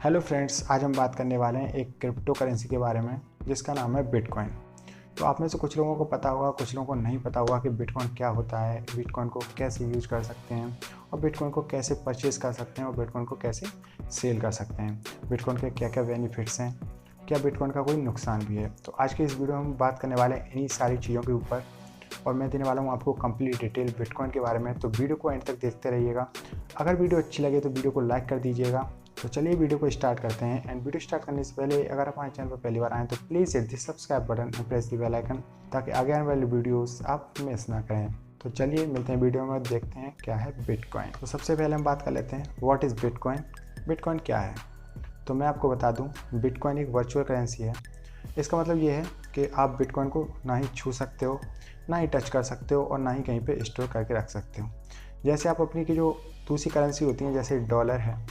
Hello friends, आज हम बात करने वाले हैं एक क्रिप्टो करेंसी के बारे में जिसका नाम है बिटकॉइन। तो आप में से कुछ लोगों को पता होगा, कुछ लोगों को नहीं पता होगा कि बिटकॉइन क्या होता है, बिटकॉइन को कैसे यूज कर सकते हैं और बिटकॉइन को कैसे परचेज कर सकते हैं और बिटकॉइन को कैसे सेल कर सकते हैं, बिटकॉइन के क्या क्या बेनिफिट्स हैं, क्या बिटकॉइन का कोई नुकसान भी है। तो आज के इस वीडियो में हम बात करने वाले हैं इन्हीं सारी चीज़ों के ऊपर और मैं देने वाला हूँ आपको कंप्लीट डिटेल बिटकॉइन के बारे में। तो वीडियो को एंड तक देखते रहिएगा। अगर वीडियो अच्छी लगे तो वीडियो को लाइक कर दीजिएगा। तो चलिए वीडियो को स्टार्ट करते हैं। एंड वीडियो स्टार्ट करने से पहले अगर आप हमारे चैनल पर पहली बार आएँ तो please hit the subscribe button and press the bell icon ताकि आगे आने वाले वीडियोस आप मिस ना करें। तो चलिए मिलते हैं वीडियो में, देखते हैं क्या है बिटकॉइन। तो सबसे पहले हम बात कर लेते हैं व्हाट इज़ बिटकॉइन। बिटकॉइन क्या है? तो मैं आपको बता दूं, बिटकॉइन एक वर्चुअल करेंसी है। इसका मतलब ये है कि आप बिटकॉइन को ना ही छू सकते हो, ना ही टच कर सकते हो और ना ही कहीं पे स्टोर करके रख सकते हो। जैसे आप अपनी की जो दूसरी करेंसी होती हैं, जैसे डॉलर है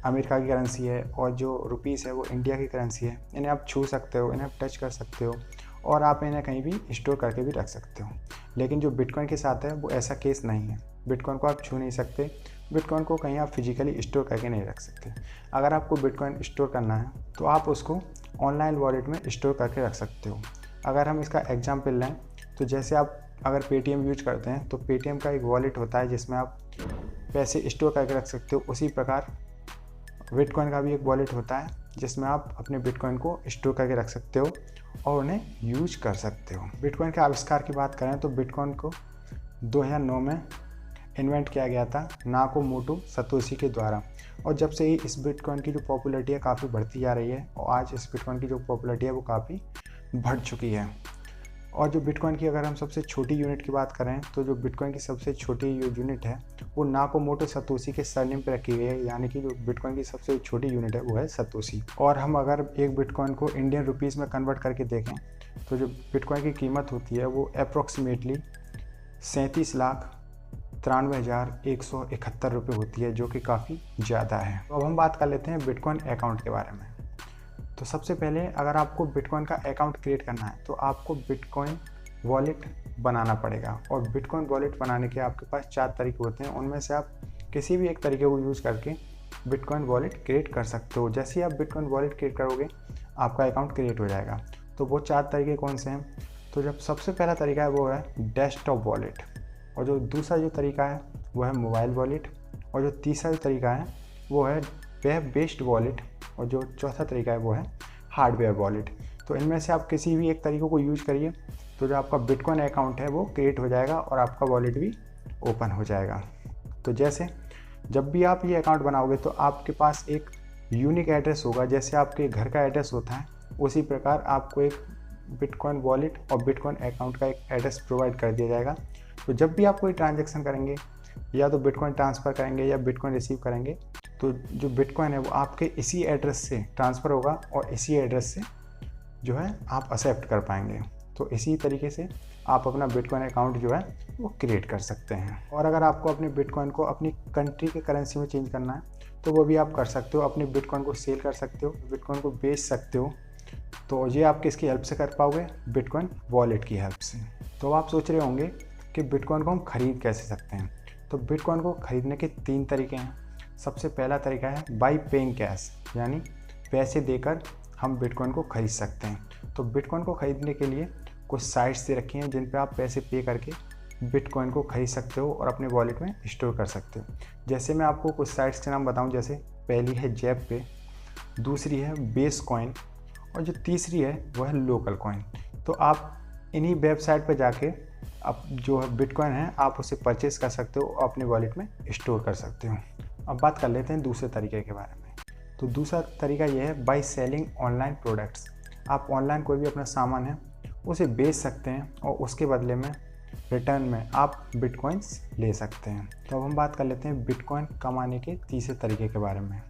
अमेरिका की करेंसी है और जो रुपीस है वो इंडिया की करेंसी है, इन्हें आप छू सकते हो, इन्हें आप टच कर सकते हो और आप इन्हें कहीं भी स्टोर करके भी रख सकते हो। लेकिन जो बिटकॉइन के साथ है वो ऐसा केस नहीं है। बिटकॉइन को आप छू नहीं सकते, बिटकॉइन को कहीं आप फिजिकली स्टोर करके नहीं रख सकते। अगर आपको बिटकॉइन स्टोर करना है तो आप उसको ऑनलाइन वॉलेट में स्टोर करके रख सकते हो। अगर हम इसका एग्जाम्पल लें तो जैसे आप अगर पेटीएम यूज करते हैं तो पेटीएम का एक वॉलेट होता है जिसमें आप पैसे स्टोर करके रख सकते हो। उसी प्रकार बिटकॉइन का भी एक वॉलेट होता है जिसमें आप अपने बिटकॉइन को स्टोर करके रख सकते हो और उन्हें यूज कर सकते हो। बिटकॉइन के आविष्कार की बात करें तो बिटकॉइन को 2009 में इन्वेंट किया गया था नाकामोटो सतोशी के द्वारा। और जब से ही इस बिटकॉइन की जो पॉपुलैरिटी है काफ़ी बढ़ती जा रही है और आज इस बिटकॉइन की जो पॉपुलैरिटी है वो काफ़ी बढ़ चुकी है। और जो बिटकॉइन की अगर हम सबसे छोटी यूनिट की बात करें तो जो बिटकॉइन की सबसे छोटी यूनिट है वो नाकामोटो सतोशी के सरनेम पर रखी गई है, यानी कि जो बिटकॉइन की सबसे छोटी यूनिट है वो है सतोशी। और हम अगर एक बिटकॉइन को इंडियन रुपीज़ में कन्वर्ट करके देखें तो जो बिटकॉइन की कीमत होती है वो अप्रोक्सीमेटली 37,93,171 रुपये होती है, जो कि काफ़ी ज़्यादा है। तो अब हम बात कर लेते हैं बिटकॉइन अकाउंट के बारे में। तो सबसे पहले अगर आपको बिटकॉइन का अकाउंट क्रिएट करना है तो आपको बिटकॉइन वॉलेट बनाना पड़ेगा। और बिटकॉइन वॉलेट बनाने के आपके पास 4 तरीके होते हैं, उनमें से आप किसी भी एक तरीके को यूज़ करके बिटकॉइन वॉलेट क्रिएट कर सकते हो। जैसे ही आप बिटकॉइन वॉलेट क्रिएट करोगे आपका अकाउंट क्रिएट हो जाएगा। तो वो 4 तरीके कौन से हैं? तो जब सबसे पहला तरीका है वो है डेस्कटॉप वॉलेट, और जो दूसरा जो तरीका है वो है मोबाइल वॉलेट, और जो तीसरा जो तरीका है वो है वेब बेस्ड वॉलेट, और जो चौथा तरीका है वो है हार्डवेयर वॉलेट। तो इनमें से आप किसी भी एक तरीके को यूज करिए तो जो आपका बिटकॉइन अकाउंट है वो क्रिएट हो जाएगा और आपका वॉलेट भी ओपन हो जाएगा। तो जैसे जब भी आप ये अकाउंट बनाओगे तो आपके पास एक यूनिक एड्रेस होगा, जैसे आपके घर का एड्रेस होता है उसी प्रकार आपको एक बिटकॉइन वॉलेट और बिटकॉइन अकाउंट का एक एड्रेस प्रोवाइड कर दिया जाएगा। तो जब भी आप कोई ट्रांजैक्शन करेंगे, या तो बिटकॉइन ट्रांसफ़र करेंगे या बिटकॉइन रिसीव करेंगे, तो जो बिटकॉइन है वो आपके इसी एड्रेस से ट्रांसफ़र होगा और इसी एड्रेस से जो है आप एक्सेप्ट कर पाएंगे। तो इसी तरीके से आप अपना बिटकॉइन अकाउंट जो है वो क्रिएट कर सकते हैं। और अगर आपको अपने बिटकॉइन को अपनी कंट्री के करेंसी में चेंज करना है तो वो भी आप कर सकते हो। अपने बिटकॉइन को सेल कर सकते हो, बिटकॉइन को बेच सकते हो। तो ये आप किसकी हेल्प से कर पाओगे? बिटकॉइन वॉलेट की हेल्प से। तो आप सोच रहे होंगे कि बिटकॉइन को हम खरीद कैसे सकते हैं। तो बिटकॉइन को खरीदने के 3 तरीके हैं। सबसे पहला तरीका है बाई पेइंग कैश, यानी पैसे देकर हम बिटकॉइन को खरीद सकते हैं। तो बिटकॉइन को खरीदने के लिए कुछ साइट्स दे रखी हैं जिन पे आप पैसे पे करके बिटकॉइन को खरीद सकते हो और अपने वॉलेट में स्टोर कर सकते हो। जैसे मैं आपको कुछ साइट्स के नाम बताऊं, जैसे पहली है जेप पे, दूसरी है बेस कॉइन और जो तीसरी है वो है लोकल कॉइन। तो आप इन्हीं वेबसाइट पर जाके अब जो बिटकॉइन है आप उसे परचेज़ कर सकते हो और अपने वॉलेट में स्टोर कर सकते हो। अब बात कर लेते हैं दूसरे तरीके के बारे में। तो दूसरा तरीका ये है बाई सेलिंग ऑनलाइन प्रोडक्ट्स। आप ऑनलाइन कोई भी अपना सामान है उसे बेच सकते हैं और उसके बदले में रिटर्न में आप बिटकॉइंस ले सकते हैं। तो अब हम बात कर लेते हैं बिटकॉइन कमाने के तीसरे तरीके के बारे में।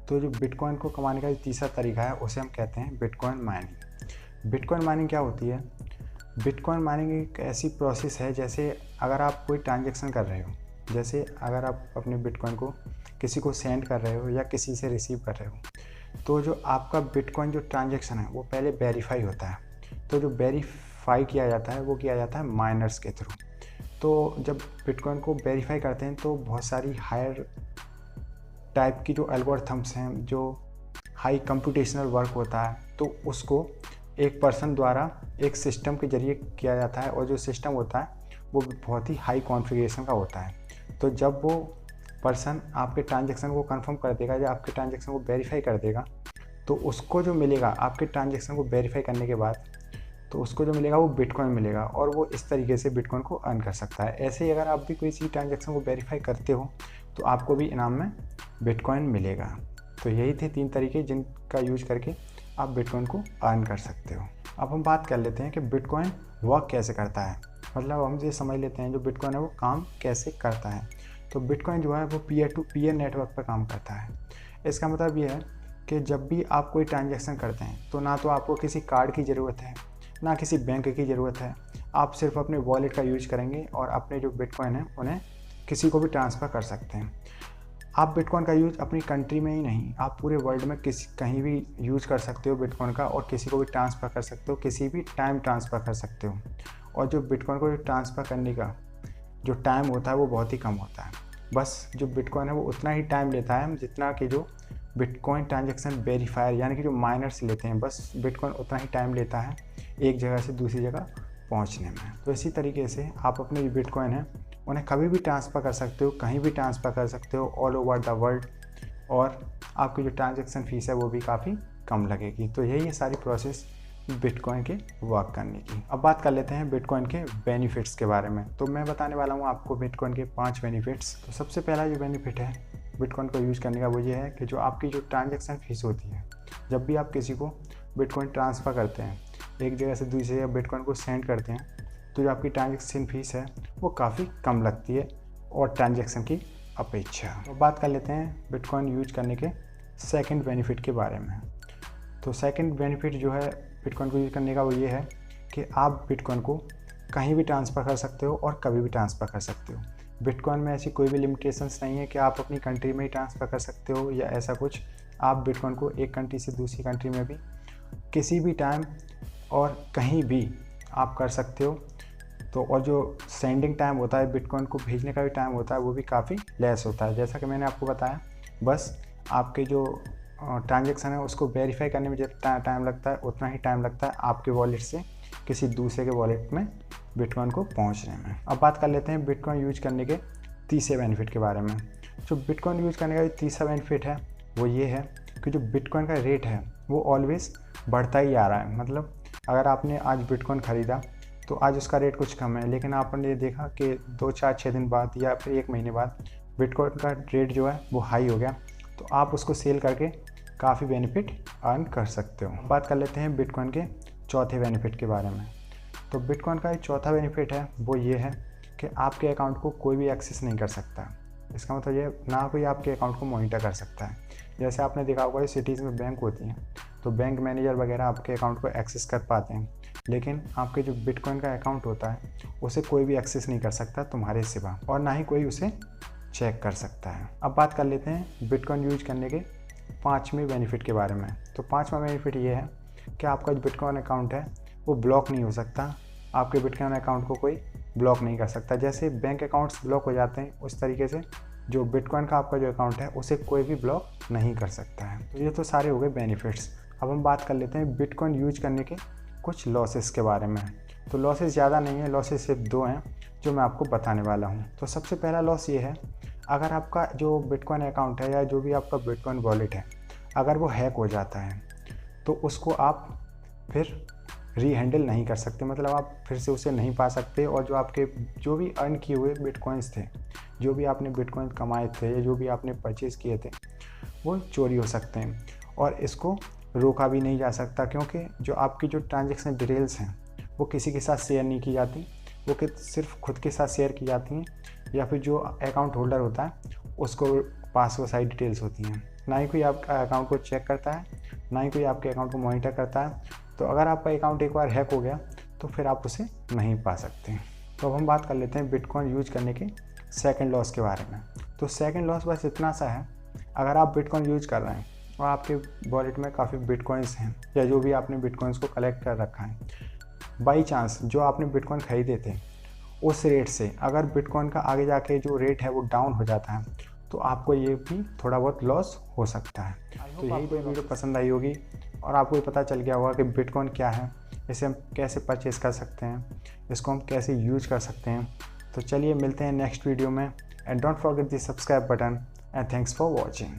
तो जो बिटकॉइन को कमाने का जो तीसरा तरीका है उसे हम कहते हैं बिटकॉइन माइनिंग। बिटकॉइन माइनिंग क्या होती है? बिटकॉइन माइनिंग एक ऐसी प्रोसेस है, जैसे अगर आप कोई ट्रांजैक्शन कर रहे हो, जैसे अगर आप अपने बिटकॉइन को किसी को सेंड कर रहे हो या किसी से रिसीव कर रहे हो, तो जो आपका बिटकॉइन जो ट्रांजैक्शन है वो पहले वेरीफाई होता है। तो जो वेरीफाई किया जाता है वो किया जाता है माइनर्स के थ्रू। तो जब बिटकॉइन को वेरीफाई करते हैं तो बहुत सारी हायर टाइप की जो एल्गोरिथम्स हैं, जो हाई कंप्यूटेशनल वर्क होता है, तो उसको एक पर्सन द्वारा एक सिस्टम के जरिए किया जाता है, और जो सिस्टम होता है वो बहुत ही हाई कॉन्फ़िगरेशन का होता है। तो जब वो पर्सन आपके ट्रांजैक्शन को कंफर्म कर देगा या आपके ट्रांजैक्शन को वेरीफाई कर देगा, तो उसको जो मिलेगा आपके ट्रांजैक्शन को वेरीफाई करने के बाद, तो उसको जो मिलेगा वो बिटकॉइन मिलेगा, और वो इस तरीके से बिटकॉइन को अर्न कर सकता है। ऐसे ही अगर आप भी किसी ट्रांजैक्शन को वेरीफाई करते हो तो आपको भी इनाम में बिटकॉइन मिलेगा। तो यही थे 3 तरीके जिनका यूज करके आप बिटकॉइन को अर्न कर सकते हो। अब हम बात कर लेते हैं कि बिटकॉइन वर्क कैसे करता है, मतलब हम ये समझ लेते हैं जो बिटकॉइन है वो काम कैसे करता है। तो बिटकॉइन जो है वो पीयर टू पीयर नेटवर्क पर काम करता है। इसका मतलब ये है कि जब भी आप कोई ट्रांजैक्शन करते हैं तो ना तो आपको किसी कार्ड की ज़रूरत है, ना किसी बैंक की ज़रूरत है। आप सिर्फ अपने वॉलेट का यूज करेंगे और अपने जो बिटकॉइन है उन्हें किसी को भी ट्रांसफ़र कर सकते हैं। आप बिटकॉइन का यूज अपनी कंट्री में ही नहीं, आप पूरे वर्ल्ड में कहीं भी यूज कर सकते हो बिटकॉइन का, और किसी को भी ट्रांसफ़र कर सकते हो, किसी भी टाइम ट्रांसफ़र कर सकते हो। और जो बिटकॉइन को ट्रांसफ़र करने का जो टाइम होता है वो बहुत ही कम होता है। बस जो बिटकॉइन है वो उतना ही टाइम लेता है जितना कि जो बिटकॉइन ट्रांजैक्शन वेरीफायर यानी कि जो माइनर्स लेते हैं, बस बिटकॉइन उतना ही टाइम लेता है एक जगह से दूसरी जगह पहुंचने में। तो इसी तरीके से आप अपने जो बिटकॉइन है उन्हें कभी भी ट्रांसफ़र कर सकते हो, कहीं भी ट्रांसफ़र कर सकते हो ऑल ओवर द वर्ल्ड, और आपकी जो ट्रांजैक्शन फ़ीस है वो भी काफ़ी कम लगेगी। तो यही है सारी प्रोसेस बिटकॉइन के वर्क करने की। अब बात कर लेते हैं बिटकॉइन के बेनिफिट्स के बारे में। तो मैं बताने वाला हूँ आपको बिटकॉइन के 5 बेनिफिट्स। तो सबसे पहला जो बेनिफिट है बिटकॉइन को यूज़ करने का वो ये है कि जो आपकी जो ट्रांजैक्शन फ़ीस होती है, जब भी आप किसी को बिटकॉइन ट्रांसफ़र करते हैं, एक जगह से दूसरी जगह बिटकॉइन को सेंड करते हैं, तो जो आपकी ट्रांजैक्शन फ़ीस है वो काफ़ी कम लगती है और ट्रांजैक्शन की अपेक्षा। तो बात कर लेते हैं बिटकॉइन यूज करने के सेकंड बेनिफिट के बारे में। तो सेकंड बेनिफिट जो है बिटकॉइन को यूज़ करने का वो ये है कि आप बिटकॉइन को कहीं भी ट्रांसफ़र कर सकते हो और कभी भी ट्रांसफ़र कर सकते हो। बिटकॉइन में ऐसी कोई भी लिमिटेशंस नहीं है कि आप अपनी कंट्री में ही ट्रांसफ़र कर सकते हो या ऐसा कुछ। आप बिटकॉइन को एक कंट्री से दूसरी कंट्री में भी किसी भी टाइम और कहीं भी आप कर सकते हो। तो और जो सेंडिंग टाइम होता है, बिटकॉइन को भेजने का भी टाइम होता है, वो भी काफ़ी लेस होता है। जैसा कि मैंने आपको बताया, बस आपके जो ट्रांजैक्शन है उसको वेरीफाई करने में जितना टाइम लगता है उतना ही टाइम लगता है आपके वॉलेट से किसी दूसरे के वॉलेट में बिटकॉइन को पहुंचने में। अब बात कर लेते हैं बिटकॉइन यूज करने के तीसरे बेनिफिट के बारे में। जो बिटकॉइन यूज करने का तीसरा बेनिफिट है वो ये है कि जो बिटकॉइन का रेट है वो ऑलवेज बढ़ता ही आ रहा है। मतलब अगर आपने आज बिटकॉइन ख़रीदा तो आज उसका रेट कुछ कम है, लेकिन आपने ये देखा कि 2, 4, 6 दिन बाद या फिर 1 महीने बाद बिटकॉइन का रेट जो है वो हाई हो गया, तो आप उसको सेल करके काफ़ी बेनिफिट अर्न कर सकते हो। बात कर लेते हैं बिटकॉइन के चौथे बेनिफिट के बारे में। तो बिटकॉइन का चौथा बेनिफिट है वो ये है कि आपके अकाउंट को कोई भी एक्सेस नहीं कर सकता। इसका मतलब ये ना कोई आपके अकाउंट को मॉनिटर कर सकता है। जैसे आपने देखा होगा सिटीज़ में बैंक होती हैं, तो बैंक मैनेजर वगैरह आपके अकाउंट को एक्सेस कर पाते हैं, लेकिन आपके जो बिटकॉइन का अकाउंट होता है उसे कोई भी एक्सेस नहीं कर सकता तुम्हारे सिवा, और ना ही कोई उसे चेक कर सकता है। अब बात कर लेते हैं बिटकॉइन यूज करने के 5वें बेनिफिट के बारे में। तो 5वां बेनिफिट ये है कि आपका जो बिटकॉइन अकाउंट है वो ब्लॉक नहीं हो सकता। आपके बिटकॉइन अकाउंट को कोई ब्लॉक नहीं कर सकता। जैसे बैंक अकाउंट्स ब्लॉक हो जाते हैं उस तरीके से जो बिटकॉइन का आपका जो अकाउंट है उसे कोई भी ब्लॉक नहीं कर सकता है। तो ये तो सारे हो गए बेनिफिट्स। अब हम बात कर लेते हैं बिटकॉइन यूज करने के कुछ लॉसेस के बारे में। तो लॉसेस ज़्यादा नहीं है, लॉसेस सिर्फ 2 हैं जो मैं आपको बताने वाला हूँ। तो सबसे पहला लॉस ये है, अगर आपका जो बिटकॉइन अकाउंट है या जो भी आपका बिटकॉइन वॉलेट है अगर वो हैक हो जाता है तो उसको आप फिर रीहैंडल नहीं कर सकते। मतलब आप फिर से उसे नहीं पा सकते, और जो आपके जो भी अर्न किए हुए बिटकॉइंस थे, जो भी आपने बिटकॉइन कमाए थे या जो भी आपने परचेज़ किए थे वो चोरी हो सकते हैं, और इसको रोका भी नहीं जा सकता क्योंकि जो आपकी जो ट्रांजैक्शन डिटेल्स हैं वो किसी के साथ शेयर नहीं की जाती, वो सिर्फ खुद के साथ शेयर की जाती हैं, या फिर जो अकाउंट होल्डर होता है उसको पास वो सारी डिटेल्स होती हैं। ना ही कोई आपका अकाउंट को चेक करता है, ना ही कोई आपके अकाउंट को मॉनिटर करता है। तो अगर आपका अकाउंट एक बार हैक हो गया तो फिर आप उसे नहीं पा सकते। तो अब हम बात कर लेते हैं बिटकॉइन यूज करने के सेकंड लॉस के बारे में। तो सेकंड लॉस बस इतना सा है, अगर आप बिटकॉइन यूज कर रहे हैं और आपके वॉलेट में काफ़ी बिटकॉइंस हैं या जो भी आपने बिटकॉइंस को कलेक्ट कर रखा है, बाई चांस जो आपने बिटकॉइन खरीदे थे उस रेट से अगर बिटकॉइन का आगे जाके जो रेट है वो डाउन हो जाता है तो आपको ये भी थोड़ा बहुत लॉस हो सकता है। तो यही कोई वीडियो पसंद आई होगी और आपको ये पता चल गया होगा कि बिटकॉइन क्या है, इसे हम कैसे परचेज़ कर सकते हैं, इसको हम कैसे यूज कर सकते हैं। तो चलिए मिलते हैं नेक्स्ट वीडियो में, and don't forget the subscribe button, and thanks for watching.